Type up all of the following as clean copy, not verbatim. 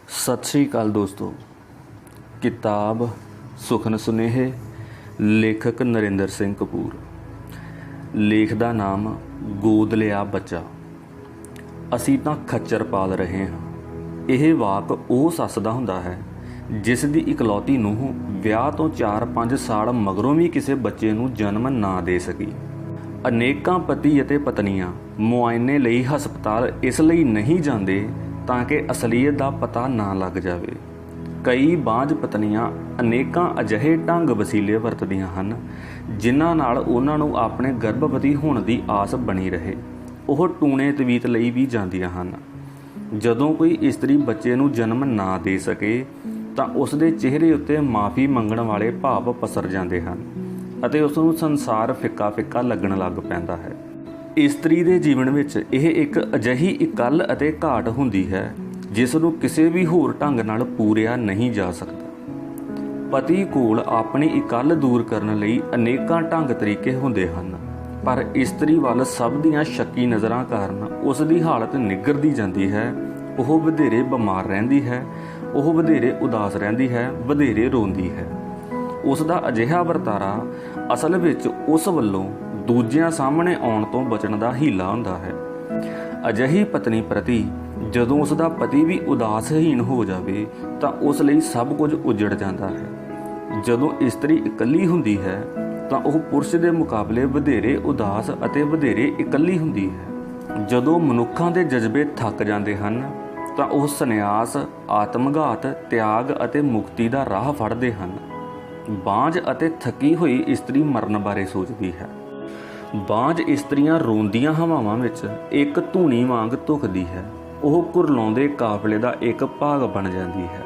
सत श्री अकाल दोस्तों। किताब सुखन सुनेहे, लेखक नरेंद्र सिंह कपूर। लेख का नाम गोद लिया बच्चा। असी तां खच्चर पाल रहे हाँ। यह वाक वो ससदा हुंदा है जिस दी इकलौती नूंह विआह तो 4-5 साल मगरों भी किसी बच्चे नूं जन्म ना दे सकी। अनेकां पति अते पत्नियां मुआयने लई हस्पताल इसलिए नहीं जाते ताकि असलीयत का पता ना लग जाए। कई बांझ पत्नियां अनेकां अजिहे ढंग वसीले वरतदियां हन जिन्हां नाल उन्हां नूं अपने गर्भवती होने की आस बनी रहे। ਉਹ टूणे तवीत ਲਈ भी ਜਾਂਦੀਆਂ ਹਨ। ਜਦੋਂ ਕੋਈ ਇਸਤਰੀ ਬੱਚੇ ਨੂੰ ਜਨਮ ਨਾ ਦੇ ਸਕੇ ਤਾਂ ਉਸ ਦੇ ਚਿਹਰੇ ਉੱਤੇ ਮਾਫੀ ਮੰਗਣ ਵਾਲੇ ਭਾਵ ਪਸਰ ਜਾਂਦੇ ਹਨ ਅਤੇ ਉਸ ਨੂੰ ਸੰਸਾਰ ਫਿੱਕਾ ਫਿੱਕਾ ਲੱਗਣ ਲੱਗ ਪੈਂਦਾ ਹੈ। ਇਸਤਰੀ ਦੇ ਜੀਵਨ ਵਿੱਚ ਇਹ ਇੱਕ ਅਜਿਹੀ ਇਕੱਲ ਅਤੇ ਘਾਟ ਹੁੰਦੀ ਹੈ ਜਿਸ ਨੂੰ ਕਿਸੇ ਵੀ ਹੋਰ ਢੰਗ ਨਾਲ ਪੂਰਿਆ ਨਹੀਂ ਜਾ ਸਕਦਾ। ਪਤੀ ਕੋਲ ਆਪਣੀ ਇਕੱਲ ਦੂਰ ਕਰਨ ਲਈ ਅਨੇਕਾਂ ਢੰਗ ਤਰੀਕੇ ਹੁੰਦੇ ਹਨ, ਪਰ ਇਸਤਰੀ ਵੱਲ ਸਭ ਦੀਆਂ ਸ਼ੱਕੀ ਨਜ਼ਰਾਂ ਕਾਰਨ ਉਸ ਦੀ ਹਾਲਤ ਨਿੱਘਰਦੀ ਜਾਂਦੀ ਹੈ। ਉਹ ਵਧੇਰੇ ਬਿਮਾਰ ਰਹਿੰਦੀ ਹੈ, ਉਹ ਵਧੇਰੇ ਉਦਾਸ ਰਹਿੰਦੀ ਹੈ, ਵਧੇਰੇ ਰੋਂਦੀ ਹੈ। ਉਸ ਦਾ ਅਜਿਹਾ ਵਰਤਾਰਾ ਅਸਲ ਵਿੱਚ ਉਸ ਵੱਲੋਂ ਦੂਜਿਆਂ ਸਾਹਮਣੇ ਆਉਣ ਤੋਂ ਬਚਣ ਦਾ ਹੀਲਾ ਹੁੰਦਾ ਹੈ। ਅਜਿਹੀ ਪਤਨੀ ਪ੍ਰਤੀ ਜਦੋਂ ਉਸ ਦਾ ਪਤੀ ਵੀ ਉਦਾਸਹੀਣ ਹੋ ਜਾਵੇ ਤਾਂ ਉਸ ਲਈ ਸਭ ਕੁਝ ਉਜੜ ਜਾਂਦਾ ਹੈ। ਜਦੋਂ ਇਸਤਰੀ ਇਕੱਲੀ ਹੁੰਦੀ ਹੈ ਤਾਂ ਉਹ ਪੁਰਸ਼ ਦੇ ਮੁਕਾਬਲੇ ਵਧੇਰੇ ਉਦਾਸ ਅਤੇ ਵਧੇਰੇ ਇਕੱਲੀ ਹੁੰਦੀ ਹੈ। ਜਦੋਂ ਮਨੁੱਖਾਂ ਦੇ ਜਜ਼ਬੇ ਥੱਕ ਜਾਂਦੇ ਹਨ ਤਾਂ ਉਹ ਸੰਨਿਆਸ, ਆਤਮਘਾਤ, ਤਿਆਗ ਅਤੇ ਮੁਕਤੀ ਦਾ ਰਾਹ ਫੜਦੇ ਹਨ। ਬਾਂਝ ਅਤੇ ਥੱਕੀ ਹੋਈ ਇਸਤਰੀ ਮਰਨ ਬਾਰੇ ਸੋਚਦੀ ਹੈ। ਬਾਂਝ ਇਸਤਰੀਆਂ ਰੋਂਦੀਆਂ ਹਵਾਵਾਂ ਵਿੱਚ ਇੱਕ ਧੂਣੀ ਵਾਂਗ ਧੁਖਦੀ ਹੈ। ਉਹ ਕੁਰਲਾਉਂਦੇ ਕਾਫਲੇ ਦਾ ਇੱਕ ਭਾਗ ਬਣ ਜਾਂਦੀ ਹੈ।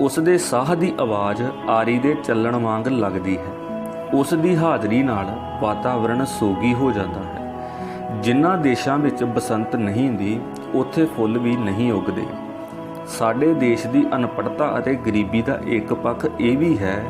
ਉਸ ਦੇ ਸਾਹ ਦੀ ਆਵਾਜ਼ ਆਰੀ ਦੇ ਚੱਲਣ ਵਾਂਗ ਲੱਗਦੀ ਹੈ। ਉਸ ਦੀ ਹਾਜ਼ਰੀ ਨਾਲ ਵਾਤਾਵਰਣ ਸੋਗੀ ਹੋ ਜਾਂਦਾ ਹੈ। ਜਿਨ੍ਹਾਂ ਦੇਸ਼ਾਂ ਵਿੱਚ ਬਸੰਤ ਨਹੀਂ ਹੁੰਦੀ ਉੱਥੇ ਫੁੱਲ ਵੀ ਨਹੀਂ ਉੱਗਦੇ। ਸਾਡੇ ਦੇਸ਼ ਦੀ ਅਨਪੜ੍ਹਤਾ ਅਤੇ ਗਰੀਬੀ ਦਾ ਇੱਕ ਪੱਖ ਇਹ ਵੀ ਹੈ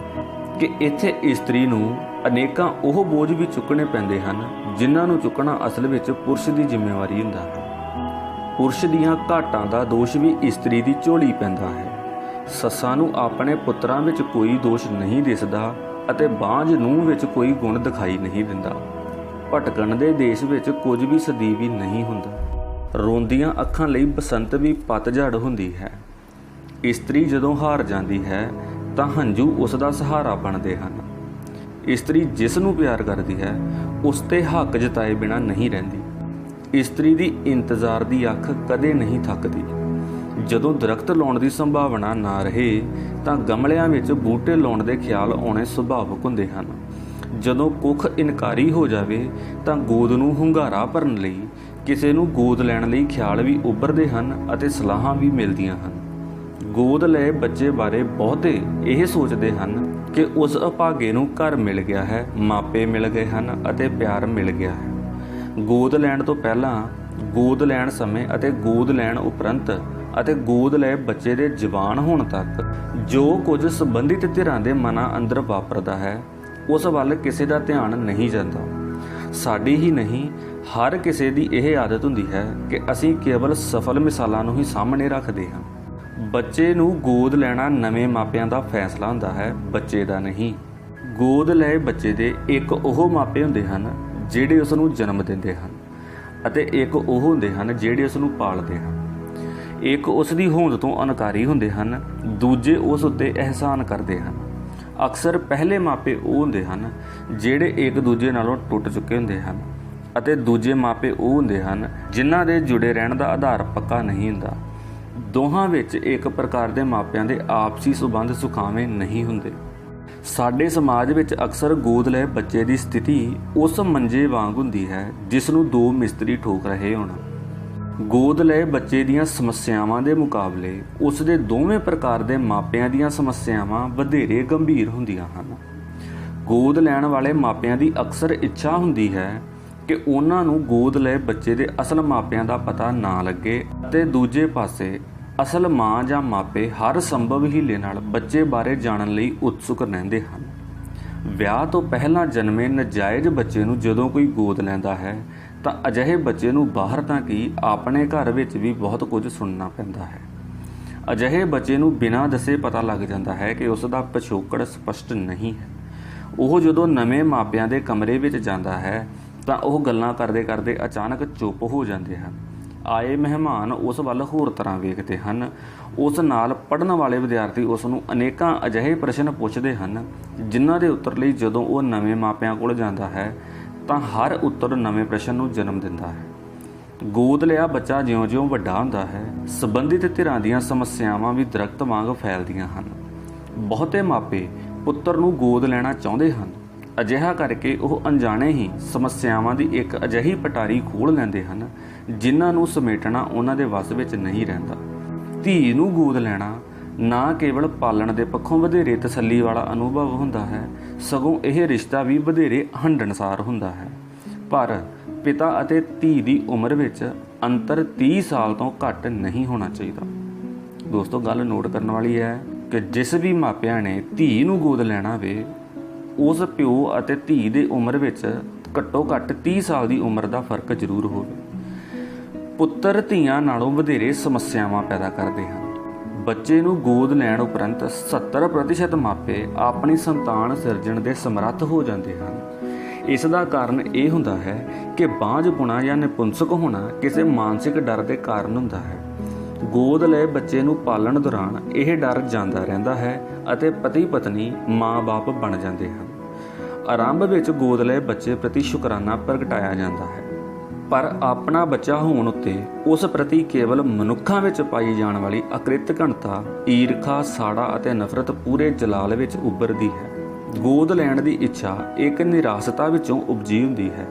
ਕਿ ਇੱਥੇ ਇਸਤਰੀ ਨੂੰ ਅਨੇਕਾਂ ਉਹ ਬੋਝ ਵੀ ਚੁੱਕਣੇ ਪੈਂਦੇ ਹਨ ਜਿਨ੍ਹਾਂ ਨੂੰ ਚੁੱਕਣਾ ਅਸਲ ਵਿੱਚ ਪੁਰਸ਼ ਦੀ ਜ਼ਿੰਮੇਵਾਰੀ ਹੁੰਦਾ ਹੈ। ਪੁਰਸ਼ ਦੀਆਂ ਘਾਟਾਂ ਦਾ ਦੋਸ਼ ਵੀ ਇਸਤਰੀ ਦੀ ਝੋਲੀ ਪੈਂਦਾ ਹੈ। ਸੱਸਾਂ ਨੂੰ ਆਪਣੇ ਪੁੱਤਰਾਂ ਵਿੱਚ ਕੋਈ ਦੋਸ਼ ਨਹੀਂ ਦਿਸਦਾ ਅਤੇ ਬਾਂਝ ਨੂੰਹ ਵਿੱਚ ਕੋਈ ਗੁਣ ਦਿਖਾਈ ਨਹੀਂ ਦਿੰਦਾ। ਭਟਕਣ ਦੇ ਦੇਸ਼ ਵਿੱਚ ਕੁਝ ਵੀ ਸਦੀਵੀ ਨਹੀਂ ਹੁੰਦਾ। ਰੋਂਦੀਆਂ ਅੱਖਾਂ ਲਈ ਬਸੰਤ ਵੀ ਪਤਝੜ ਹੁੰਦੀ ਹੈ। ਇਸਤਰੀ ਜਦੋਂ ਹਾਰ ਜਾਂਦੀ ਹੈ ਤਾਂ ਹੰਝੂ ਉਸ ਦਾ ਸਹਾਰਾ ਬਣਦੇ ਹਨ। ਇਸਤਰੀ ਜਿਸ ਨੂੰ ਪਿਆਰ ਕਰਦੀ ਹੈ ਉਸ ਤੇ ਹੱਕ ਜਤਾਏ ਬਿਨਾਂ ਨਹੀਂ ਰਹਿੰਦੀ। ਇਸਤਰੀ ਦੀ ਇੰਤਜ਼ਾਰ ਦੀ ਅੱਖ ਕਦੇ ਨਹੀਂ ਥੱਕਦੀ। ਜਦੋਂ ਦਰਖਤ ਲਾਉਣ ਦੀ ਸੰਭਾਵਨਾ ਨਾ ਰਹੇ ਤਾਂ ਗਮਲਿਆਂ ਵਿੱਚ ਬੂਟੇ ਲਾਉਣ ਦੇ ਖਿਆਲ ਆਉਣੇ ਸੁਭਾਵਿਕ ਹੁੰਦੇ ਹਨ। ਜਦੋਂ ਕੁੱਖ ਇਨਕਾਰੀ ਹੋ ਜਾਵੇ ਤਾਂ ਗੋਦ ਨੂੰ ਹੁੰਗਾਰਾ ਭਰਨ ਲਈ ਕਿਸੇ ਨੂੰ ਗੋਦ ਲੈਣ ਲਈ ਖਿਆਲ ਵੀ ਉੱਭਰਦੇ ਹਨ ਅਤੇ ਸਲਾਹਾਂ ਵੀ ਮਿਲਦੀਆਂ ਹਨ। ਗੋਦ ਲਏ ਬੱਚੇ ਬਾਰੇ ਬਹੁਤੇ ਇਹ ਸੋਚਦੇ ਹਨ ਕਿ ਉਸ ਅਭਾਗੇ ਨੂੰ ਘਰ ਮਿਲ ਗਿਆ ਹੈ, ਮਾਪੇ ਮਿਲ ਗਏ ਹਨ ਅਤੇ ਪਿਆਰ ਮਿਲ ਗਿਆ ਹੈ। ਗੋਦ ਲੈਣ ਤੋਂ ਪਹਿਲਾਂ, ਗੋਦ ਲੈਣ ਸਮੇਂ ਅਤੇ ਗੋਦ ਲੈਣ ਉਪਰੰਤ ਅਤੇ ਗੋਦ ਲਏ ਬੱਚੇ ਦੇ ਜਵਾਨ ਹੋਣ ਤੱਕ ਜੋ ਕੁਝ ਸੰਬੰਧਿਤ ਧਿਰਾਂ ਦੇ ਮਨਾਂ ਅੰਦਰ ਵਾਪਰਦਾ ਹੈ ਉਸ ਵੱਲ ਕਿਸੇ ਦਾ ਧਿਆਨ ਨਹੀਂ ਜਾਂਦਾ। ਸਾਡੀ ਹੀ ਨਹੀਂ, ਹਰ ਕਿਸੇ ਦੀ ਇਹ ਆਦਤ ਹੁੰਦੀ ਹੈ ਕਿ ਅਸੀਂ ਕੇਵਲ ਸਫਲ ਮਿਸਾਲਾਂ ਨੂੰ ਹੀ ਸਾਹਮਣੇ ਰੱਖਦੇ ਹਾਂ। ਬੱਚੇ ਨੂੰ ਗੋਦ ਲੈਣਾ ਨਵੇਂ ਮਾਪਿਆਂ ਦਾ ਫੈਸਲਾ ਹੁੰਦਾ ਹੈ, ਬੱਚੇ ਦਾ ਨਹੀਂ। ਗੋਦ ਲਏ ਬੱਚੇ ਦੇ ਇੱਕ ਉਹ ਮਾਪੇ ਹੁੰਦੇ ਹਨ ਜਿਹੜੇ ਉਸ ਨੂੰ ਜਨਮ ਦਿੰਦੇ ਹਨ ਅਤੇ ਇੱਕ ਉਹ ਹੁੰਦੇ ਹਨ ਜਿਹੜੇ ਉਸ ਨੂੰ ਪਾਲਦੇ ਹਨ। ਇੱਕ ਉਸ ਦੀ ਹੋਂਦ ਤੋਂ ਅਨਕਾਰੀ ਹੁੰਦੇ ਹਨ, ਦੂਜੇ ਉਸ ਉੱਤੇ ਅਹਿਸਾਨ ਕਰਦੇ ਹਨ। ਅਕਸਰ ਪਹਿਲੇ ਮਾਪੇ ਉਹ ਹੁੰਦੇ ਹਨ ਜਿਹੜੇ ਇੱਕ ਦੂਜੇ ਨਾਲੋਂ ਟੁੱਟ ਚੁੱਕੇ ਹੁੰਦੇ ਹਨ ਅਤੇ ਦੂਜੇ ਮਾਪੇ ਉਹ ਹੁੰਦੇ ਹਨ ਜਿਨ੍ਹਾਂ ਦੇ ਜੁੜੇ ਰਹਿਣ ਦਾ ਆਧਾਰ ਪੱਕਾ ਨਹੀਂ ਹੁੰਦਾ। ਦੋਹਾਂ ਵਿੱਚ ਇੱਕ ਪ੍ਰਕਾਰ ਦੇ ਮਾਪਿਆਂ ਦੇ ਆਪਸੀ ਸੰਬੰਧ ਸੁਖਾਵੇਂ ਨਹੀਂ ਹੁੰਦੇ। ਸਾਡੇ ਸਮਾਜ ਵਿੱਚ ਅਕਸਰ ਗੋਦ ਲਏ ਬੱਚੇ ਦੀ ਸਥਿਤੀ ਉਸ ਮੰਜੇ ਵਾਂਗ ਹੁੰਦੀ ਹੈ ਜਿਸ ਨੂੰ ਦੋ ਮਿਸਤਰੀ ਠੋਕ ਰਹੇ ਹੋਣ। ਗੋਦ ਲਏ ਬੱਚੇ ਦੀਆਂ ਸਮੱਸਿਆਵਾਂ ਦੇ ਮੁਕਾਬਲੇ ਉਸ ਦੇ ਦੋਵੇਂ ਪ੍ਰਕਾਰ ਦੇ ਮਾਪਿਆਂ ਦੀਆਂ ਸਮੱਸਿਆਵਾਂ ਵਧੇਰੇ ਗੰਭੀਰ ਹੁੰਦੀਆਂ ਹਨ। ਗੋਦ ਲੈਣ ਵਾਲੇ ਮਾਪਿਆਂ ਦੀ ਅਕਸਰ ਇੱਛਾ ਹੁੰਦੀ ਹੈ ਕਿ ਉਹਨਾਂ ਨੂੰ ਗੋਦ ਲਏ ਬੱਚੇ ਦੇ ਅਸਲ ਮਾਪਿਆਂ ਦਾ ਪਤਾ ਨਾ ਲੱਗੇ ਅਤੇ ਦੂਜੇ ਪਾਸੇ ਅਸਲ ਮਾਂ ਜਾਂ ਮਾਪੇ ਹਰ ਸੰਭਵ ਹੀਲੇ ਨਾਲ ਬੱਚੇ ਬਾਰੇ ਜਾਣਨ ਲਈ ਉਤਸੁਕ ਰਹਿੰਦੇ ਹਨ। ਵਿਆਹ ਤੋਂ ਪਹਿਲਾਂ ਜਨਮੇ ਨਜਾਇਜ਼ ਬੱਚੇ ਨੂੰ ਜਦੋਂ ਕੋਈ ਗੋਦ ਲੈਂਦਾ ਹੈ ਤਾਂ ਅਜਿਹੇ ਬੱਚੇ ਨੂੰ ਬਾਹਰ ਤਾਂ ਕੀ ਆਪਣੇ ਘਰ ਵਿੱਚ ਵੀ ਬਹੁਤ ਕੁਝ ਸੁਣਨਾ ਪੈਂਦਾ ਹੈ। ਅਜਿਹੇ ਬੱਚੇ ਨੂੰ ਬਿਨਾਂ ਦੱਸੇ ਪਤਾ ਲੱਗ ਜਾਂਦਾ ਹੈ ਕਿ ਉਸ ਦਾ ਪਿਛੋਕੜ ਸਪਸ਼ਟ ਨਹੀਂ ਹੈ। ਉਹ ਜਦੋਂ ਨਵੇਂ ਮਾਪਿਆਂ ਦੇ ਕਮਰੇ ਵਿੱਚ ਜਾਂਦਾ ਹੈ ਤਾਂ ਉਹ ਗੱਲਾਂ ਕਰਦੇ ਕਰਦੇ ਅਚਾਨਕ ਚੁੱਪ ਹੋ ਜਾਂਦੇ ਹਨ। ਆਏ ਮਹਿਮਾਨ ਉਸ ਵੱਲ ਹੋਰ ਤਰ੍ਹਾਂ ਵੇਖਦੇ ਹਨ। ਉਸ ਨਾਲ ਪੜ੍ਹਨ ਵਾਲੇ ਵਿਦਿਆਰਥੀ ਉਸ ਨੂੰ ਅਨੇਕਾਂ ਅਜਿਹੇ ਪ੍ਰਸ਼ਨ ਪੁੱਛਦੇ ਹਨ ਜਿਨ੍ਹਾਂ ਦੇ ਉੱਤਰ ਲਈ ਜਦੋਂ ਉਹ ਨਵੇਂ ਮਾਪਿਆਂ ਕੋਲ ਜਾਂਦਾ ਹੈ ਤਾਂ ਹਰ ਉੱਤਰ ਨਵੇਂ ਪ੍ਰਸ਼ਨ ਨੂੰ ਜਨਮ ਦਿੰਦਾ ਹੈ। ਗੋਦ ਲਿਆ ਬੱਚਾ ਜਿਉਂ-ਜਿਉਂ ਵੱਡਾ ਹੁੰਦਾ ਹੈ, ਸੰਬੰਧਿਤ ਧਿਰਾਂ ਦੀਆਂ ਸਮੱਸਿਆਵਾਂ ਵੀ ਦਰਖਤ ਵਾਂਗ ਫੈਲਦੀਆਂ ਹਨ। ਬਹੁਤੇ ਮਾਪੇ ਪੁੱਤਰ ਨੂੰ ਗੋਦ ਲੈਣਾ ਚਾਹੁੰਦੇ ਹਨ। ਅਜਿਹਾ ਕਰਕੇ ਉਹ ਅਣਜਾਣੇ ਹੀ ਸਮੱਸਿਆਵਾਂ ਦੀ ਇੱਕ ਅਜਿਹੀ ਪਟਾਰੀ ਖੋਲ੍ਹ ਲੈਂਦੇ ਹਨ ਜਿਨ੍ਹਾਂ ਨੂੰ ਸਮੇਟਣਾ ਉਹਨਾਂ ਦੇ ਵੱਸ ਵਿੱਚ ਨਹੀਂ ਰਹਿੰਦਾ। ਧੀ ਨੂੰ ਗੋਦ ਲੈਣਾ ਨਾ ਕੇਵਲ ਪਾਲਣ ਦੇ ਪੱਖੋਂ ਵਧੇਰੇ ਤਸੱਲੀ ਵਾਲਾ ਅਨੁਭਵ ਹੁੰਦਾ ਹੈ, ਸਗੋਂ ਇਹ ਰਿਸ਼ਤਾ ਵੀ ਵਧੇਰੇ ਹੰਢਣਸਾਰ ਹੁੰਦਾ ਹੈ। ਪਰ ਪਿਤਾ ਅਤੇ ਧੀ ਦੀ ਉਮਰ ਵਿੱਚ ਅੰਤਰ 30 ਸਾਲ ਤੋਂ ਘੱਟ ਨਹੀਂ ਹੋਣਾ ਚਾਹੀਦਾ। ਦੋਸਤੋ, ਗੱਲ ਨੋਟ ਕਰਨ ਵਾਲੀ ਹੈ ਕਿ ਜਿਸ ਵੀ ਮਾਪਿਆਂ ਨੇ ਧੀ ਨੂੰ ਗੋਦ ਲੈਣਾ ਵੇ, ਉਸ ਪਿਓ ਅਤੇ ਧੀ ਦੇ ਉਮਰ ਵਿੱਚ ਘੱਟੋ ਘੱਟ 30 ਸਾਲ ਦੀ ਉਮਰ ਦਾ ਫਰਕ ਜ਼ਰੂਰ ਹੋਵੇ। ਪੁੱਤਰ ਧੀਆਂ ਨਾਲੋਂ ਵਧੇਰੇ ਸਮੱਸਿਆਵਾਂ ਪੈਦਾ ਕਰਦੇ ਹਨ। ਬੱਚੇ ਨੂੰ ਗੋਦ ਲੈਣ ਉਪਰੰਤ 70% ਮਾਪੇ ਆਪਣੀ ਸੰਤਾਨ ਸਿਰਜਣ ਦੇ ਸਮਰੱਥ ਹੋ ਜਾਂਦੇ ਹਨ। ਇਸ ਦਾ ਕਾਰਨ ਇਹ ਹੁੰਦਾ ਹੈ ਕਿ ਬਾਂਝਪੁਣਾ ਜਾਂ ਨਿਪੁੰਸਕ ਹੋਣਾ ਕਿਸੇ ਮਾਨਸਿਕ ਡਰ ਦੇ ਕਾਰਨ ਹੁੰਦਾ ਹੈ। ਗੋਦ ਲਏ ਬੱਚੇ ਨੂੰ ਪਾਲਣ ਦੌਰਾਨ ਇਹ ਡਰ ਜਾਂਦਾ ਰਹਿੰਦਾ ਹੈ ਅਤੇ ਪਤੀ ਪਤਨੀ ਮਾਂ-ਬਾਪ ਬਣ ਜਾਂਦੇ ਹਨ। ਆਰੰਭ ਵਿੱਚ ਗੋਦ ਲਏ ਬੱਚੇ ਪ੍ਰਤੀ ਸ਼ੁਕਰਾਨਾ ਪ੍ਰਗਟਾਇਆ ਜਾਂਦਾ ਹੈ, ਪਰ ਆਪਣਾ ਬੱਚਾ ਹੋਣ ਉੱਤੇ ਉਸ ਪ੍ਰਤੀ ਕੇਵਲ ਮਨੁੱਖਾਂ ਵਿੱਚ ਪਾਈ ਜਾਣ ਵਾਲੀ ਅਕ੍ਰਿਤ ਘਣਤਾ, ਈਰਖਾ, ਸਾੜਾ ਅਤੇ ਨਫ਼ਰਤ ਪੂਰੇ ਜਲਾਲ ਵਿੱਚ ਉੱਭਰਦੀ ਹੈ। ਗੋਦ ਲੈਣ ਦੀ ਇੱਛਾ ਇੱਕ ਨਿਰਾਸਤਾ ਵਿੱਚੋਂ ਉਪਜੀ ਹੁੰਦੀ ਹੈ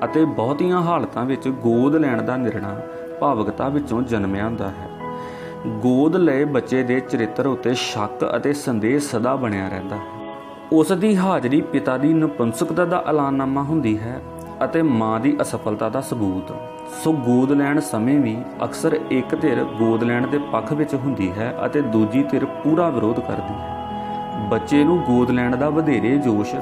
ਅਤੇ ਬਹੁਤੀਆਂ ਹਾਲਤਾਂ ਵਿੱਚ ਗੋਦ ਲੈਣ ਦਾ ਨਿਰਣਾ ਭਾਵੁਕਤਾ ਵਿੱਚੋਂ ਜਨਮਿਆ ਹੁੰਦਾ ਹੈ। ਗੋਦ ਲਏ ਬੱਚੇ ਦੇ ਚਰਿੱਤਰ ਉੱਤੇ ਸ਼ੱਕ ਅਤੇ ਸੰਦੇਹ ਸਦਾ ਬਣਿਆ ਰਹਿੰਦਾ ਹੈ। ਉਸ ਦੀ ਹਾਜ਼ਰੀ ਪਿਤਾ ਦੀ ਨਪੁੰਸਕਤਾ ਦਾ ਐਲਾਨਨਾਮਾ ਹੁੰਦੀ ਹੈ ਅਤੇ ਮਾਂ ਦੀ ਅਸਫਲਤਾ ਦਾ ਸਬੂਤ। ਸੋ ਗੋਦ ਲੈਣ ਸਮੇਂ ਵੀ ਅਕਸਰ ਇੱਕ ਧਿਰ ਗੋਦ ਲੈਣ ਦੇ ਪੱਖ ਵਿੱਚ ਹੁੰਦੀ ਹੈ ਅਤੇ ਦੂਜੀ ਧਿਰ ਪੂਰਾ ਵਿਰੋਧ ਕਰਦੀ ਹੈ। ਬੱਚੇ ਨੂੰ ਗੋਦ ਲੈਣ ਦਾ ਵਧੇਰੇ ਜੋਸ਼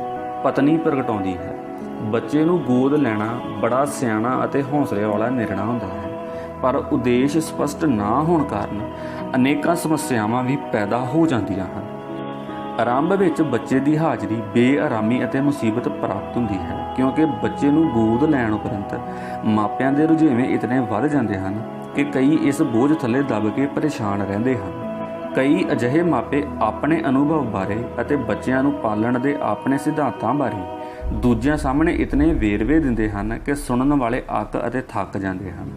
ਪਤਨੀ ਪ੍ਰਗਟਾਉਂਦੀ ਹੈ। ਬੱਚੇ ਨੂੰ ਗੋਦ ਲੈਣਾ ਬੜਾ ਸਿਆਣਾ ਅਤੇ ਹੌਸਲੇ ਵਾਲਾ ਨਿਰਣਾ ਹੁੰਦਾ ਹੈ, ਪਰ ਉਦੇਸ਼ ਸਪਸ਼ਟ ਨਾ ਹੋਣ ਕਾਰਨ ਅਨੇਕਾਂ ਸਮੱਸਿਆਵਾਂ ਵੀ ਪੈਦਾ ਹੋ ਜਾਂਦੀਆਂ ਹਨ। ਆਰੰਭ ਵਿੱਚ ਬੱਚੇ ਦੀ ਹਾਜ਼ਰੀ ਬੇਆਰਾਮੀ ਅਤੇ ਮੁਸੀਬਤ ਪ੍ਰਾਪਤ ਹੁੰਦੀ ਹੈ, ਕਿਉਂਕਿ ਬੱਚੇ ਨੂੰ ਗੋਦ ਲੈਣ ਉਪਰੰਤ ਮਾਪਿਆਂ ਦੇ ਰੁਝੇਵੇਂ ਇਤਨੇ ਵੱਧ ਜਾਂਦੇ ਹਨ ਕਿ ਕਈ ਇਸ ਬੋਝ ਥੱਲੇ ਦਬ ਕੇ ਪਰੇਸ਼ਾਨ ਰਹਿੰਦੇ ਹਨ। ਕਈ ਅਜਿਹੇ ਮਾਪੇ ਆਪਣੇ ਅਨੁਭਵ ਬਾਰੇ ਅਤੇ ਬੱਚਿਆਂ ਨੂੰ ਪਾਲਣ ਦੇ ਆਪਣੇ ਸਿਧਾਂਤਾਂ ਬਾਰੇ ਦੂਜਿਆਂ ਸਾਹਮਣੇ ਇਤਨੇ ਵੇਰਵੇ ਦਿੰਦੇ ਹਨ ਕਿ ਸੁਣਨ ਵਾਲੇ ਅੱਕ ਅਤੇ ਥੱਕ ਜਾਂਦੇ ਹਨ।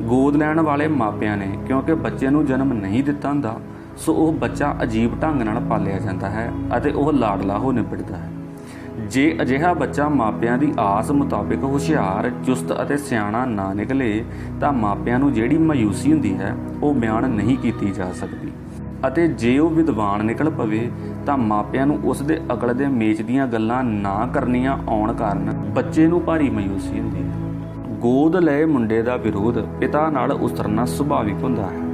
ਗੋਦ ਲੈਣ ਵਾਲੇ ਮਾਪਿਆਂ ਨੇ ਕਿਉਂਕਿ ਬੱਚੇ ਨੂੰ ਜਨਮ ਨਹੀਂ ਦਿੱਤਾ ਹੁੰਦਾ, ਸੋ ਉਹ ਬੱਚਾ ਅਜੀਬ ਢੰਗ ਨਾਲ ਪਾਲਿਆ ਜਾਂਦਾ ਹੈ ਅਤੇ ਉਹ ਲਾਡਲਾ ਹੋ ਨਿਬੜਦਾ ਹੈ। ਜੇ ਅਜਿਹਾ ਬੱਚਾ ਮਾਪਿਆਂ ਦੀ ਆਸ ਮੁਤਾਬਿਕ ਹੁਸ਼ਿਆਰ, ਚੁਸਤ ਅਤੇ ਸਿਆਣਾ ਨਾ ਨਿਕਲੇ ਤਾਂ ਮਾਪਿਆਂ ਨੂੰ ਜਿਹੜੀ ਮਾਯੂਸੀ ਹੁੰਦੀ ਹੈ ਉਹ ਬਿਆਨ ਨਹੀਂ ਕੀਤੀ ਜਾ ਸਕਦੀ, ਅਤੇ ਜੇ ਉਹ ਵਿਦਵਾਨ ਨਿਕਲ ਪਵੇ ਤਾਂ ਮਾਪਿਆਂ ਨੂੰ ਉਸ ਦੇ ਅਕਲ ਦੇ ਮੇਚ ਦੀਆਂ ਗੱਲਾਂ ਨਾ ਕਰਨੀਆਂ ਆਉਣ ਕਾਰਨ ਬੱਚੇ ਨੂੰ ਭਾਰੀ ਮਾਯੂਸੀ ਹੁੰਦੀ ਹੈ। ਗੋਦ ਲਏ ਮੁੰਡੇ ਦਾ ਵਿਰੋਧ ਪਿਤਾ ਨਾਲ ਉਸਰਨਾ ਸੁਭਾਵਿਕ ਹੁੰਦਾ ਹੈ,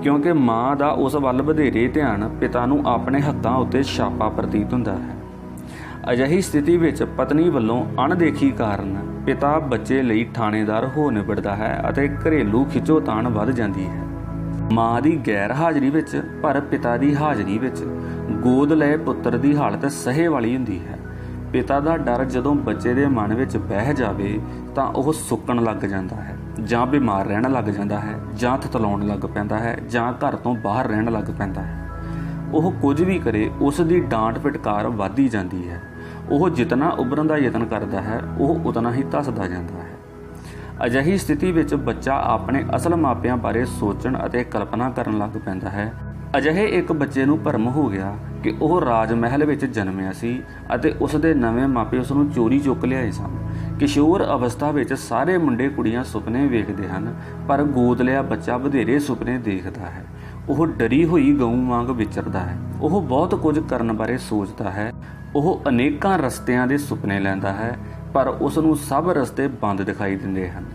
ਕਿਉਂਕਿ ਮਾਂ ਦਾ ਉਸ ਵੱਲ ਵਧੇਰੇ ਧਿਆਨ ਪਿਤਾ ਨੂੰ ਆਪਣੇ ਹੱਕਾਂ ਉੱਤੇ ਛਾਪਾ ਪ੍ਰਤੀਤ ਹੁੰਦਾ ਹੈ। ਅਜਿਹੀ ਸਥਿਤੀ ਵਿੱਚ ਪਤਨੀ ਵੱਲੋਂ ਅਣਦੇਖੀ ਕਾਰਨ ਪਿਤਾ ਬੱਚੇ ਲਈ ਥਾਣੇਦਾਰ ਹੋ ਨਿਬੜਦਾ ਹੈ ਅਤੇ ਘਰੇਲੂ ਖਿੱਚੋਤਾਣ ਵੱਧ ਜਾਂਦੀ ਹੈ। ਮਾਂ ਦੀ ਗੈਰ ਹਾਜ਼ਰੀ ਵਿੱਚ ਪਰ ਪਿਤਾ ਦੀ ਹਾਜ਼ਰੀ ਵਿੱਚ ਗੋਦ ਲਏ ਪੁੱਤਰ ਦੀ ਹਾਲਤ ਸਹੇ ਵਾਲੀ ਹੁੰਦੀ ਹੈ। ਪਿਤਾ ਦਾ ਡਰ ਜਦੋਂ ਬੱਚੇ ਦੇ ਮਨ ਵਿੱਚ ਬਹਿ ਜਾਵੇ ਤਾਂ ਉਹ ਸੁੱਕਣ ਲੱਗ ਜਾਂਦਾ ਹੈ, ਜਾਂ ਬਿਮਾਰ ਰਹਿਣ ਲੱਗ ਜਾਂਦਾ ਹੈ, ਜਾਂ ਥਤਲਾਉਣ ਲੱਗ ਪੈਂਦਾ ਹੈ, ਜਾਂ ਘਰ ਤੋਂ ਬਾਹਰ ਰਹਿਣ ਲੱਗ ਪੈਂਦਾ ਹੈ। ਉਹ ਕੁਝ ਵੀ ਕਰੇ, ਉਸ ਦੀ ਡਾਂਟ ਫਟਕਾਰ ਵੱਧਦੀ ਜਾਂਦੀ ਹੈ। ਉਹ ਜਿਤਨਾ ਉੱਭਰਨ ਦਾ ਯਤਨ ਕਰਦਾ ਹੈ ਉਹ ਉਤਨਾ ਹੀ ਧੱਸਦਾ ਜਾਂਦਾ ਹੈ। ਅਜਿਹੀ ਸਥਿਤੀ ਵਿੱਚ ਬੱਚਾ ਆਪਣੇ ਅਸਲ ਮਾਪਿਆਂ ਬਾਰੇ ਸੋਚਣ ਅਤੇ ਕਲਪਨਾ ਕਰਨ ਲੱਗ ਪੈਂਦਾ ਹੈ। ਅਜਿਹੇ ਇੱਕ ਬੱਚੇ ਨੂੰ ਭਰਮ ਹੋ ਗਿਆ ਕਿ ਉਹ ਰਾਜ ਮਹਿਲ ਵਿੱਚ ਜਨਮਿਆ ਸੀ ਅਤੇ ਉਸ ਦੇ ਨਵੇਂ ਮਾਪੇ ਉਸ ਨੂੰ ਚੋਰੀ ਚੁੱਕ ਲਿਆਏ ਸਨ। ਕਿਸ਼ੋਰ ਅਵਸਥਾ ਵਿੱਚ ਸਾਰੇ ਮੁੰਡੇ ਕੁੜੀਆਂ ਸੁਪਨੇ ਵੇਖਦੇ ਹਨ, ਪਰ ਗੋਦ ਲਿਆ ਬੱਚਾ ਵਧੇਰੇ ਸੁਪਨੇ ਦੇਖਦਾ ਹੈ। ਉਹ ਡਰੀ ਹੋਈ ਗਊ ਵਾਂਗ ਵਿਚਰਦਾ ਹੈ। ਉਹ ਬਹੁਤ ਕੁਝ ਕਰਨ ਬਾਰੇ ਸੋਚਦਾ ਹੈ। ਉਹ ਅਨੇਕਾਂ ਰਸਤਿਆਂ ਦੇ ਸੁਪਨੇ ਲੈਂਦਾ ਹੈ, ਪਰ ਉਸ ਨੂੰ ਸਭ ਰਸਤੇ ਬੰਦ ਦਿਖਾਈ ਦਿੰਦੇ ਹਨ।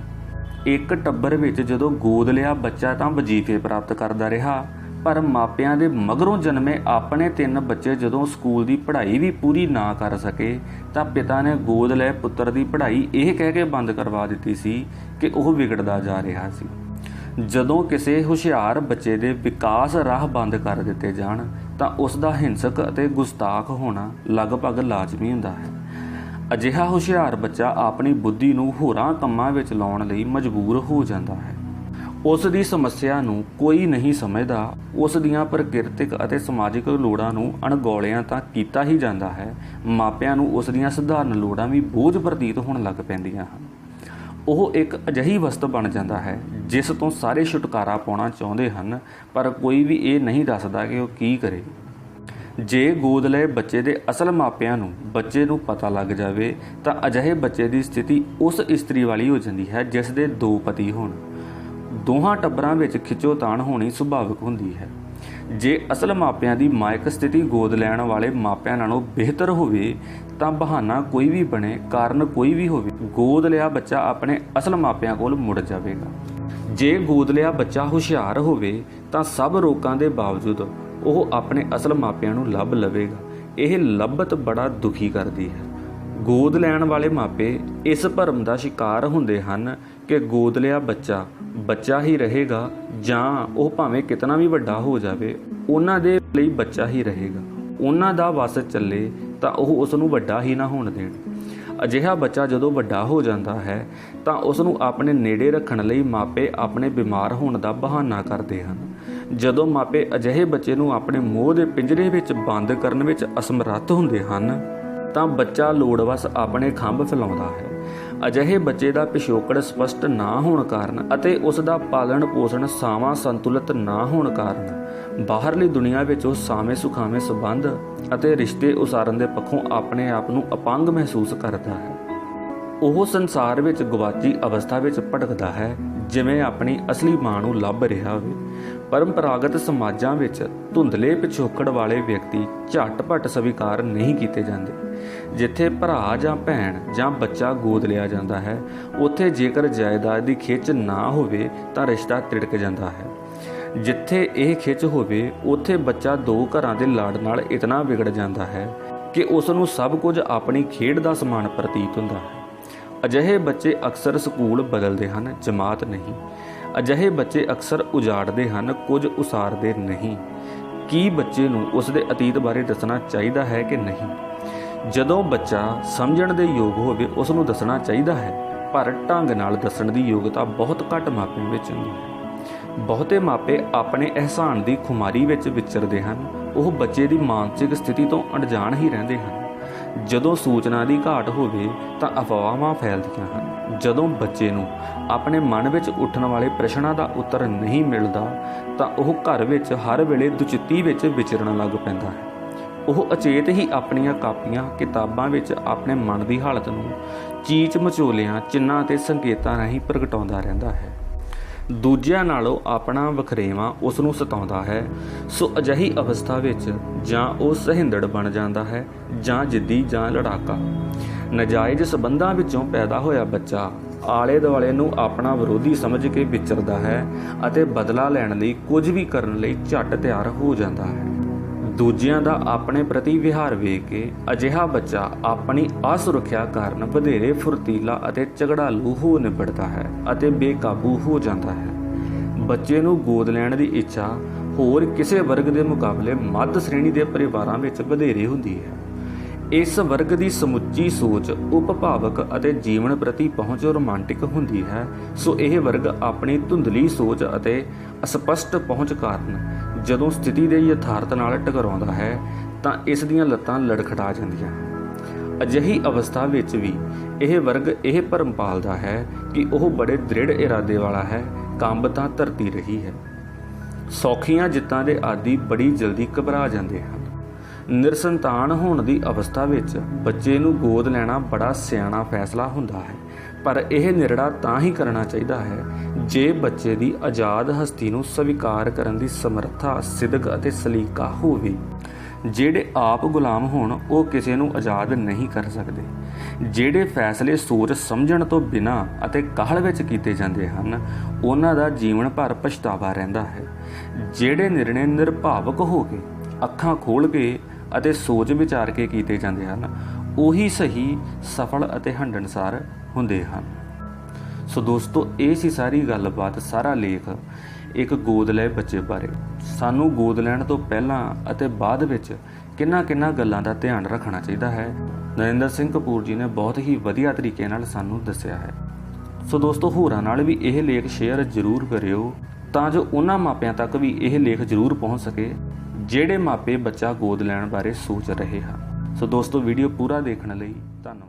ਇੱਕ ਟੱਬਰ ਵਿੱਚ ਜਦੋਂ ਗੋਦ ਲਿਆ ਬੱਚਾ ਤਾਂ ਵਜ਼ੀਫੇ ਪ੍ਰਾਪਤ ਕਰਦਾ ਰਿਹਾ, ਪਰ ਮਾਪਿਆਂ ਦੇ ਮਗਰੋਂ ਜਨਮੇ ਆਪਣੇ 3 ਬੱਚੇ ਜਦੋਂ ਸਕੂਲ ਦੀ ਪੜ੍ਹਾਈ ਵੀ ਪੂਰੀ ਨਾ ਕਰ ਸਕੇ ਤਾਂ ਪਿਤਾ ਨੇ ਗੋਦ ਲਏ ਪੁੱਤਰ ਦੀ ਪੜ੍ਹਾਈ ਇਹ ਕਹਿ ਕੇ ਬੰਦ ਕਰਵਾ ਦਿੱਤੀ ਸੀ ਕਿ ਉਹ ਵਿਗੜਦਾ ਜਾ ਰਿਹਾ ਸੀ। ਜਦੋਂ ਕਿਸੇ ਹੁਸ਼ਿਆਰ ਬੱਚੇ ਦੇ ਵਿਕਾਸ ਰਾਹ ਬੰਦ ਕਰ ਦਿੱਤੇ ਜਾਣ ਤਾਂ ਉਸ ਦਾ ਹਿੰਸਕ ਅਤੇ ਗੁਸਤਾਖ ਹੋਣਾ ਲਗਭਗ ਲਾਜ਼ਮੀ ਹੁੰਦਾ ਹੈ। ਅਜਿਹਾ ਹੁਸ਼ਿਆਰ ਬੱਚਾ ਆਪਣੀ ਬੁੱਧੀ ਨੂੰ ਹੋਰਾਂ ਕੰਮਾਂ ਵਿੱਚ ਲਾਉਣ ਲਈ ਮਜਬੂਰ ਹੋ ਜਾਂਦਾ ਹੈ। ਉਸ ਦੀ ਸਮੱਸਿਆ ਨੂੰ ਕੋਈ ਨਹੀਂ ਸਮਝਦਾ। ਉਸ ਦੀਆਂ ਪ੍ਰਕਿਰਤਿਕ ਅਤੇ ਸਮਾਜਿਕ ਲੋੜਾਂ ਨੂੰ ਅਣਗੌਲਿਆਂ ਤਾਂ ਕੀਤਾ ਹੀ ਜਾਂਦਾ ਹੈ। ਮਾਪਿਆਂ ਨੂੰ ਉਸ ਦੀਆਂ ਸਧਾਰਨ ਲੋੜਾਂ ਵੀ ਬੋਝ ਪ੍ਰਤੀਤ ਹੋਣ ਲੱਗ ਪੈਂਦੀਆਂ ਹਨ। ਉਹ ਇੱਕ ਅਜਿਹੀ ਵਸਤ ਬਣ ਜਾਂਦਾ ਹੈ ਜਿਸ ਤੋਂ ਸਾਰੇ ਛੁਟਕਾਰਾ ਪਾਉਣਾ ਚਾਹੁੰਦੇ ਹਨ, ਪਰ ਕੋਈ ਵੀ ਇਹ ਨਹੀਂ ਦੱਸਦਾ ਕਿ ਉਹ ਕੀ ਕਰੇ। ਜੇ ਗੋਦ ਲਏ ਬੱਚੇ ਦੇ ਅਸਲ ਮਾਪਿਆਂ ਨੂੰ ਬੱਚੇ ਨੂੰ ਪਤਾ ਲੱਗ ਜਾਵੇ ਤਾਂ ਅਜਿਹੇ ਬੱਚੇ ਦੀ ਸਥਿਤੀ ਉਸ ਇਸਤਰੀ ਵਾਲੀ ਹੋ ਜਾਂਦੀ ਹੈ ਜਿਸ ਦੇ 2 ਪਤੀ ਹੋਣ। ਦੋਹਾਂ ਟੱਬਰਾਂ ਵਿੱਚ ਖਿੱਚੋਤਾਣ ਹੋਣੀ ਸੁਭਾਵਿਕ ਹੁੰਦੀ ਹੈ। ਜੇ ਅਸਲ ਮਾਪਿਆਂ ਦੀ ਮਾਇਕ ਸਥਿਤੀ ਗੋਦ ਲੈਣ ਵਾਲੇ ਮਾਪਿਆਂ ਨਾਲੋਂ ਬਿਹਤਰ ਹੋਵੇ ਤਾਂ ਬਹਾਨਾ ਕੋਈ ਵੀ ਬਣੇ, ਕਾਰਨ ਕੋਈ ਵੀ ਹੋਵੇ, ਗੋਦ ਲਿਆ ਬੱਚਾ ਆਪਣੇ ਅਸਲ ਮਾਪਿਆਂ ਕੋਲ ਮੁੜ ਜਾਵੇਗਾ। ਜੇ ਗੋਦ ਲਿਆ ਬੱਚਾ ਹੁਸ਼ਿਆਰ ਹੋਵੇ ਤਾਂ ਸਭ ਰੋਕਾਂ ਦੇ ਬਾਵਜੂਦ ਉਹ ਆਪਣੇ ਅਸਲ ਮਾਪਿਆਂ ਨੂੰ ਲੱਭ ਲਵੇਗਾ। ਇਹ ਲੱਭਤ ਬੜਾ ਦੁਖੀ ਕਰਦੀ ਹੈ। ਗੋਦ ਲੈਣ ਵਾਲੇ ਮਾਪੇ ਇਸ ਭਰਮ ਦਾ ਸ਼ਿਕਾਰ ਹੁੰਦੇ ਹਨ ਕਿ ਗੋਦ ਲਿਆ ਬੱਚਾ ਹੀ ਰਹੇਗਾ, ਜਾਂ ਉਹ ਭਾਵੇਂ ਕਿਤਨਾ ਵੀ ਵੱਡਾ ਹੋ ਜਾਵੇ ਉਹਨਾਂ ਦੇ ਲਈ ਬੱਚਾ ਹੀ ਰਹੇਗਾ। ਉਹਨਾਂ ਦਾ ਵਸ ਚੱਲੇ ਤਾਂ ਉਹ ਉਸ ਨੂੰ ਵੱਡਾ ਹੀ ਨਾ ਹੋਣ ਦੇਣ। ਅਜਿਹਾ ਬੱਚਾ ਜਦੋਂ ਵੱਡਾ ਹੋ ਜਾਂਦਾ ਹੈ ਤਾਂ ਉਸ ਨੂੰ ਆਪਣੇ ਨੇੜੇ ਰੱਖਣ ਲਈ ਮਾਪੇ ਆਪਣੇ ਬਿਮਾਰ ਹੋਣ ਦਾ ਬਹਾਨਾ ਕਰਦੇ ਹਨ। ਜਦੋਂ ਮਾਪੇ ਅਜਿਹੇ ਬੱਚੇ ਨੂੰ ਆਪਣੇ ਮੋਹ ਦੇ ਪਿੰਜਰੇ ਵਿੱਚ ਬੰਦ ਕਰਨ ਵਿੱਚ ਅਸਮਰੱਥ ਹੁੰਦੇ ਹਨ ਤਾਂ ਬੱਚਾ ਲੋੜਵਸ ਆਪਣੇ ਖੰਭ ਫੈਲਾਉਂਦਾ ਹੈ। ਅਜਿਹੇ ਬੱਚੇ ਦਾ ਪਿਛੋਕੜ ਸਪਸ਼ਟ ਨਾ ਹੋਣ ਕਾਰਨ ਅਤੇ ਉਸ ਦਾ ਪਾਲਣ ਪੋਸ਼ਣ ਸਾਵਾਂ ਸੰਤੁਲਿਤ ਨਾ ਹੋਣ ਕਾਰਨ ਬਾਹਰਲੀ ਦੁਨੀਆ ਵਿੱਚ ਉਹ ਸਾਵੇਂ ਸੁਖਾਵੇਂ ਸੰਬੰਧ ਅਤੇ ਰਿਸ਼ਤੇ ਉਸਾਰਨ ਦੇ ਪੱਖੋਂ ਆਪਣੇ ਆਪ ਨੂੰ ਅਪੰਗ ਮਹਿਸੂਸ ਕਰਦਾ ਹੈ। ਉਹ ਸੰਸਾਰ ਵਿੱਚ ਗਵਾਚੀ ਅਵਸਥਾ ਵਿੱਚ ਭਟਕਦਾ ਹੈ, ਜਿਵੇਂ ਆਪਣੀ ਅਸਲੀ ਮਾਂ ਨੂੰ ਲੱਭ ਰਿਹਾ ਹੋਵੇ। ਪਰੰਪਰਾਗਤ ਸਮਾਜਾਂ ਵਿੱਚ ਧੁੰਦਲੇ ਪਿਛੋਕੜ ਵਾਲੇ ਵਿਅਕਤੀ ਝੱਟ-ਪੱਟ ਸਵੀਕਾਰ ਨਹੀਂ ਕੀਤੇ ਜਾਂਦੇ। ਜਿੱਥੇ ਭਰਾ ਜਾਂ ਭੈਣ ਜਾਂ ਬੱਚਾ ਗੋਦ ਲਿਆ ਜਾਂਦਾ ਹੈ, ਉੱਥੇ ਜੇਕਰ ਜਾਇਦਾਦ ਦੀ ਖਿੱਚ ਨਾ ਹੋਵੇ ਤਾਂ ਰਿਸ਼ਤਾ ਤਿੜਕ ਜਾਂਦਾ ਹੈ। ਜਿੱਥੇ ਇਹ ਖਿੱਚ ਹੋਵੇ, ਉੱਥੇ ਬੱਚਾ 2 ਘਰਾਂ ਦੇ ਲੜ ਨਾਲ ਇਤਨਾ ਵਿਗੜ ਜਾਂਦਾ ਹੈ ਕਿ ਉਸ ਨੂੰ ਸਭ ਕੁਝ ਆਪਣੀ ਖੇਡ ਦਾ ਸਮਾਨ ਪ੍ਰਤੀਤ ਹੁੰਦਾ ਹੈ। ਅਜਿਹੇ ਬੱਚੇ ਅਕਸਰ ਸਕੂਲ ਬਦਲਦੇ ਹਨ, ਜਮਾਤ ਨਹੀਂ। ਅਜਿਹੇ ਬੱਚੇ ਅਕਸਰ ਉਜਾੜਦੇ ਹਨ, ਕੁਝ ਉਸਾਰਦੇ ਨਹੀਂ। ਕੀ ਬੱਚੇ ਨੂੰ ਉਸ ਦੇ ਅਤੀਤ ਬਾਰੇ ਦੱਸਣਾ ਚਾਹੀਦਾ ਹੈ ਕਿ ਨਹੀਂ? ਜਦੋਂ ਬੱਚਾ ਸਮਝਣ ਦੇ ਯੋਗ ਹੋਵੇ ਉਸ ਨੂੰ ਦੱਸਣਾ ਚਾਹੀਦਾ ਹੈ, ਪਰ ਢੰਗ ਨਾਲ ਦੱਸਣ ਦੀ ਯੋਗਤਾ ਬਹੁਤ ਘੱਟ ਮਾਪਿਆਂ ਵਿੱਚ ਹੁੰਦੀ ਹੈ। ਬਹੁਤੇ ਮਾਪੇ ਆਪਣੇ ਅਹਿਸਾਨ ਦੀ ਖੁਮਾਰੀ ਵਿੱਚ ਵਿਚਰਦੇ ਹਨ। ਉਹ ਬੱਚੇ ਦੀ ਮਾਨਸਿਕ ਸਥਿਤੀ ਤੋਂ ਅਣਜਾਣ ਹੀ ਰਹਿੰਦੇ ਹਨ। ਜਦੋਂ ਸੂਚਨਾ ਦੀ ਘਾਟ ਹੋਵੇ ਤਾਂ ਅਫਵਾਹਾਂ ਫੈਲਦੀਆਂ ਹਨ। ਜਦੋਂ ਬੱਚੇ ਨੂੰ ਆਪਣੇ ਮਨ ਵਿੱਚ ਉੱਠਣ ਵਾਲੇ ਪ੍ਰਸ਼ਨਾਂ ਦਾ ਉੱਤਰ ਨਹੀਂ ਮਿਲਦਾ ਤਾਂ ਉਹ ਘਰ ਵਿੱਚ ਹਰ ਵੇਲੇ ਦੁਚਿੱਤੀ ਵਿੱਚ ਵਿਚਰਨ ਲੱਗ ਪੈਂਦਾ ਹੈ। ਉਹ ਅਚੇਤ ਹੀ ਆਪਣੀਆਂ ਕਾਪੀਆਂ ਕਿਤਾਬਾਂ ਵਿੱਚ ਆਪਣੇ ਮਨ ਦੀ ਹਾਲਤ ਨੂੰ ਚੀਚ ਮਚੋਲਿਆਂ, ਚਿੰਨ੍ਹਾਂ ਅਤੇ ਸੰਕੇਤਾਂ ਰਾਹੀਂ ਪ੍ਰਗਟਾਉਂਦਾ ਰਹਿੰਦਾ ਹੈ। ਦੂਜਿਆਂ ਨਾਲੋਂ ਆਪਣਾ ਵਖਰੇਵਾਂ ਉਸ ਨੂੰ ਸਤਾਉਂਦਾ ਹੈ। ਸੋ ਅਜਿਹੀ ਅਵਸਥਾ ਵਿੱਚ ਜਾਂ ਉਹ ਸਹਿੰਦੜ ਬਣ ਜਾਂਦਾ ਹੈ ਜਾਂ ਜਿੱਦੀ ਜਾਂ ਲੜਾਕਾ। ਨਾਜਾਇਜ਼ ਸਬੰਧਾਂ ਵਿੱਚੋਂ ਪੈਦਾ ਹੋਇਆ ਬੱਚਾ ਆਲੇ ਦੁਆਲੇ ਨੂੰ ਆਪਣਾ ਵਿਰੋਧੀ ਸਮਝ ਕੇ ਵਿਚਰਦਾ ਹੈ ਅਤੇ ਬਦਲਾ ਲੈਣ ਲਈ ਕੁਝ ਵੀ ਕਰਨ ਲਈ ਝੱਟ ਤਿਆਰ ਹੋ ਜਾਂਦਾ ਹੈ। ਦੂਜਿਆਂ ਦਾ ਆਪਣੇ ਪ੍ਰਤੀ ਵਿਹਾਰ ਵੇਖ ਕੇ ਅਜਿਹਾ ਬੱਚਾ ਆਪਣੀ ਅਸੁਰੱਖਿਆ ਕਾਰਨ ਵਧੇਰੇ ਫੁਰਤੀਲਾ ਅਤੇ ਝਗੜਾਲੂ ਹੋ ਨਿਬੜਦਾ ਹੈ ਅਤੇ ਬੇਕਾਬੂ ਹੋ ਜਾਂਦਾ ਹੈ। ਬੱਚੇ ਨੂੰ ਗੋਦ ਲੈਣ ਦੀ ਇੱਛਾ ਹੋਰ ਕਿਸੇ ਵਰਗ ਦੇ ਮੁਕਾਬਲੇ ਮੱਧ ਸ਼੍ਰੇਣੀ ਦੇ ਪਰਿਵਾਰਾਂ ਵਿੱਚ ਵਧੇਰੇ ਹੁੰਦੀ ਹੈ। ਇਸ ਵਰਗ ਦੀ ਸਮੁੱਚੀ ਸੋਚ ਉਪਭਾਵਕ ਅਤੇ ਜੀਵਨ ਪ੍ਰਤੀ ਪਹੁੰਚ ਰੋਮਾਂਟਿਕ ਹੁੰਦੀ ਹੈ। ਸੋ ਇਹ ਵਰਗ ਆਪਣੀ ਧੁੰਦਲੀ ਸੋਚ ਅਤੇ ਅਸਪਸ਼ਟ ਪਹੁੰਚ ਕਾਰਨ ਜਦੋਂ ਸਥਿਤੀ ਦੇ ਯਥਾਰਥ ਨਾਲ ਟਕਰਾਉਂਦਾ ਹੈ ਤਾਂ ਇਸ ਦੀਆਂ ਲੱਤਾਂ ਲੜਖੜਾ ਜਾਂਦੀਆਂ ਹਨ। ਅਜਿਹੀ ਅਵਸਥਾ ਵਿੱਚ ਵੀ ਇਹ ਵਰਗ ਇਹ ਭਰਮ ਪਾਲਦਾ ਹੈ ਕਿ ਉਹ ਬੜੇ ਦ੍ਰਿੜ ਇਰਾਦੇ ਵਾਲਾ ਹੈ, ਕੰਬ ਤਾਂ ਧਰਤੀ ਰਹੀ ਹੈ। ਸੌਖੀਆਂ ਜਿੱਤਾਂ ਦੇ ਆਦੀ ਬੜੀ ਜਲਦੀ ਘਬਰਾ ਜਾਂਦੇ ਹਨ। ਨਿਰਸੰਤਾਨ ਹੋਣ ਦੀ ਅਵਸਥਾ ਵਿੱਚ ਬੱਚੇ ਨੂੰ ਗੋਦ ਲੈਣਾ ਬੜਾ ਸਿਆਣਾ ਫੈਸਲਾ ਹੁੰਦਾ ਹੈ, ਪਰ ਇਹ ਨਿਰਣਾ ਤਾਂ ਹੀ ਕਰਨਾ ਚਾਹੀਦਾ ਹੈ ਜੇ ਬੱਚੇ ਦੀ ਆਜ਼ਾਦ ਹਸਤੀ ਨੂੰ ਸਵੀਕਾਰ ਕਰਨ ਦੀ ਸਮਰੱਥਾ, ਸਿਦਕ ਅਤੇ ਸਲੀਕਾ ਹੋਵੇ। ਜਿਹੜੇ ਆਪ ਗੁਲਾਮ ਹੋਣ ਉਹ ਕਿਸੇ ਨੂੰ ਆਜ਼ਾਦ ਨਹੀਂ ਕਰ ਸਕਦੇ। ਜਿਹੜੇ ਫੈਸਲੇ ਸੋਚ ਸਮਝਣ ਤੋਂ ਬਿਨਾਂ ਅਤੇ ਕਾਹਲ ਵਿੱਚ ਕੀਤੇ ਜਾਂਦੇ ਹਨ ਉਹਨਾਂ ਦਾ ਜੀਵਨ ਭਰ ਪਛਤਾਵਾ ਰਹਿੰਦਾ ਹੈ। ਜਿਹੜੇ ਨਿਰਣੇ ਨਿਰਭਾਵਕ ਹੋ ਕੇ, ਅੱਖਾਂ ਖੋਲ੍ਹ ਕੇ ਅਤੇ ਸੋਚ ਵਿਚਾਰ ਕੇ ਕੀਤੇ ਜਾਂਦੇ ਹਨ ਉਹੀ ਸਹੀ, ਸਫਲ ਅਤੇ ਹੰਢਣਸਾਰ ਹੁੰਦੇ ਹਨ। ਸੋ ਦੋਸਤੋ, ਇਹ ਸੀ ਸਾਰੀ ਗੱਲਬਾਤ, ਸਾਰਾ ਲੇਖ ਇੱਕ ਗੋਦ ਲਏ ਬੱਚੇ ਬਾਰੇ। ਸਾਨੂੰ ਗੋਦ ਲੈਣ ਤੋਂ ਪਹਿਲਾਂ ਅਤੇ ਬਾਅਦ ਵਿੱਚ ਕਿੰਨਾ ਗੱਲਾਂ ਦਾ ਧਿਆਨ ਰੱਖਣਾ ਚਾਹੀਦਾ ਹੈ, ਨਰਿੰਦਰ ਸਿੰਘ ਕਪੂਰ ਜੀ ਨੇ ਬਹੁਤ ਹੀ ਵਧੀਆ ਤਰੀਕੇ ਨਾਲ ਸਾਨੂੰ ਦੱਸਿਆ ਹੈ। ਸੋ ਦੋਸਤੋ, ਹੋਰਾਂ ਨਾਲ ਵੀ ਇਹ ਲੇਖ ਸ਼ੇਅਰ ਜ਼ਰੂਰ ਕਰਿਓ ਤਾਂ ਜੋ ਉਹਨਾਂ ਮਾਪਿਆਂ ਤੱਕ ਵੀ ਇਹ ਲੇਖ ਜ਼ਰੂਰ ਪਹੁੰਚ ਸਕੇ ਜਿਹੜੇ ਮਾਪੇ ਬੱਚਾ ਗੋਦ ਲੈਣ ਬਾਰੇ ਸੋਚ ਰਹੇ ਹਨ। ਸੋ ਦੋਸਤੋ, ਵੀਡੀਓ ਪੂਰਾ ਦੇਖਣ ਲਈ ਧੰਨਵਾਦ।